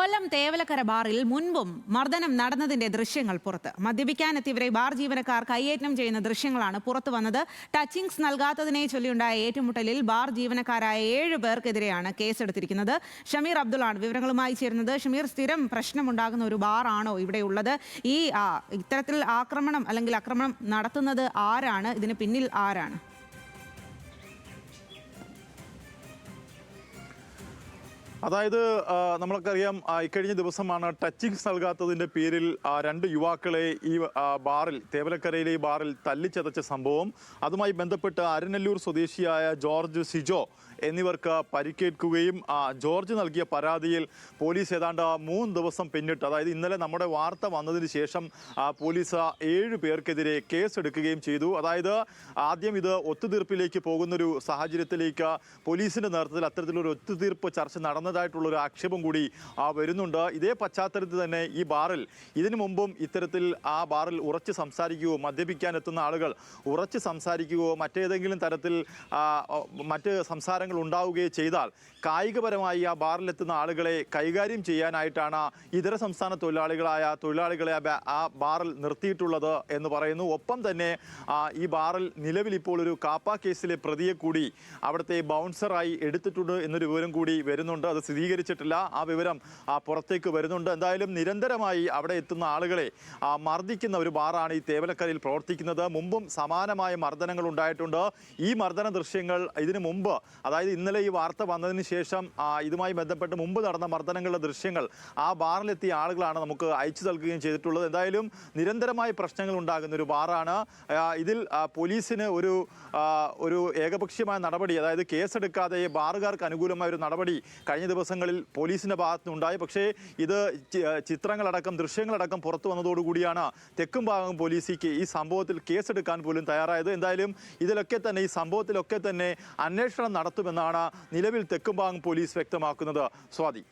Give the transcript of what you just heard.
കൊല്ലം തേവലക്കര ബാറിൽ മുൻപും മർദ്ദനം നടന്നതിന്റെ ദൃശ്യങ്ങൾ പുറത്ത്. മദ്യപിക്കാനെത്തിയവരെ ബാർ ജീവനക്കാർ കയ്യേറ്റം ചെയ്യുന്ന ദൃശ്യങ്ങളാണ് പുറത്തു വന്നത്. ടച്ചിങ്സ് നൽകാത്തതിനെ ചൊല്ലിയുണ്ടായ ഏറ്റുമുട്ടലിൽ ബാർ ജീവനക്കാരായ 7 പേർക്കെതിരെയാണ് കേസെടുത്തിരിക്കുന്നത്. ഷമീർ അബ്ദുള്ളാണ് വിവരങ്ങളുമായി ചേരുന്നത്. ഷമീർ, സ്ഥിരം പ്രശ്നമുണ്ടാകുന്ന ഒരു ബാറാണോ ഇവിടെയുള്ളത്? ഇത്തരത്തിൽ ആക്രമണം നടത്തുന്നത് ആരാണ്? ഇതിന് പിന്നിൽ ആരാണ്? അതായത് നമ്മൾക്കറിയാം, ഇക്കഴിഞ്ഞ ദിവസമാണ് ടച്ചിങ്സ് നൽകാത്തതിൻ്റെ പേരിൽ 2 യുവാക്കളെ ഈ ബാറിൽ, തേവലക്കരയിലെ ഈ ബാറിൽ തല്ലിച്ചതച്ച സംഭവം. അതുമായി ബന്ധപ്പെട്ട് അരനല്ലൂർ സ്വദേശിയായ ജോർജ്, സിജോ എന്നിവർക്ക് പരിക്കേൽക്കുകയും ജോർജ് നൽകിയ പരാതിയിൽ പോലീസ് ഏതാണ്ട് 3 ദിവസം പിന്നിട്ട്, അതായത് ഇന്നലെ നമ്മുടെ വാർത്ത വന്നതിന് ശേഷം പോലീസ് 7 പേർക്കെതിരെ കേസെടുക്കുകയും ചെയ്തു. അതായത് ആദ്യം ഇത് ഒത്തുതീർപ്പിലേക്ക് പോകുന്നൊരു സാഹചര്യത്തിലേക്ക് പോലീസിൻ്റെ നേതൃത്വത്തിൽ അത്തരത്തിലൊരു ഒത്തുതീർപ്പ് ചർച്ച നടന്നതായിട്ടുള്ളൊരു ആക്ഷേപം കൂടി വരുന്നുണ്ട്. ഇതേ പശ്ചാത്തലത്തിൽ തന്നെ ഈ ബാറിൽ ഇതിനു മുമ്പും ഇത്തരത്തിൽ ആ ബാറിൽ ഉറച്ച് സംസാരിക്കുകയോ, മദ്യപിക്കാൻ എത്തുന്ന ആളുകൾ ഉറച്ച് സംസാരിക്കുകയോ മറ്റേതെങ്കിലും തരത്തിൽ മറ്റ് സംസാരങ്ങൾ ഉണ്ടാവുകയോ ചെയ്താൽ കായികപരമായി ആ ബാറിലെത്തുന്ന ആളുകളെ കൈകാര്യം ചെയ്യാനായിട്ടാണ് ഇതര സംസ്ഥാന തൊഴിലാളികളെ ആ ബാറിൽ നിർത്തിയിട്ടുള്ളത് എന്ന് പറയുന്നു. ഒപ്പം തന്നെ ഈ ബാറിൽ നിലവിൽ ഇപ്പോൾ ഒരു കാപ്പ കേസിലെ പ്രതിയെ കൂടി അവിടുത്തെ ബൗൺസറായി എടുത്തിട്ടുണ്ട് എന്നൊരു വിവരം കൂടി വരുന്നുണ്ട്. അത് സ്ഥിരീകരിച്ചിട്ടില്ല, ആ വിവരം പുറത്തേക്ക് വരുന്നുണ്ട്. എന്തായാലും നിരന്തരമായി അവിടെ എത്തുന്ന ആളുകളെ മർദ്ദിക്കുന്ന ഒരു ബാറാണ് ഈ തേവലക്കരയിൽ പ്രവർത്തിക്കുന്നത്. മുമ്പും സമാനമായ മർദ്ദനങ്ങൾ ഉണ്ടായിട്ടുണ്ട്. ഈ മർദ്ദന ദൃശ്യങ്ങൾ ഇതിനു മുമ്പ്, അതായത് ഇന്നലെ ഈ വാർത്ത വന്നതിന് ശേഷം ഇതുമായി ബന്ധപ്പെട്ട് മുമ്പ് നടന്ന മർദ്ദനങ്ങളുടെ ദൃശ്യങ്ങൾ ആ ബാറിലെത്തിയ ആളുകളാണ് നമുക്ക് അയച്ചു നൽകുകയും ചെയ്തിട്ടുള്ളത്. എന്തായാലും നിരന്തരമായ പ്രശ്നങ്ങൾ ഉണ്ടാകുന്ന ഒരു ബാറാണ്. ഇതിൽ പോലീസിന് ഒരു ഏകപക്ഷീയമായ നടപടി, അതായത് കേസെടുക്കാതെ ബാറുകാർക്ക് അനുകൂലമായ ഒരു നടപടി കഴിഞ്ഞ ദിവസങ്ങളിൽ പോലീസിൻ്റെ ഭാഗത്തുനിന്നുണ്ടായി. പക്ഷേ ഇത് ചിത്രങ്ങളടക്കം, ദൃശ്യങ്ങളടക്കം പുറത്തു വന്നതോടുകൂടിയാണ് തെക്കും ഭാഗം പോലീസ് ഈ സംഭവത്തിൽ കേസെടുക്കാൻ പോലും തയ്യാറായത്. എന്തായാലും ഈ സംഭവത്തിലൊക്കെ തന്നെ അന്വേഷണം നടത്തുമെന്നാണ് നിലവിൽ തെക്കും ഭാഗം പോലീസ് വ്യക്തമാക്കുന്നത്. സ്വാതി.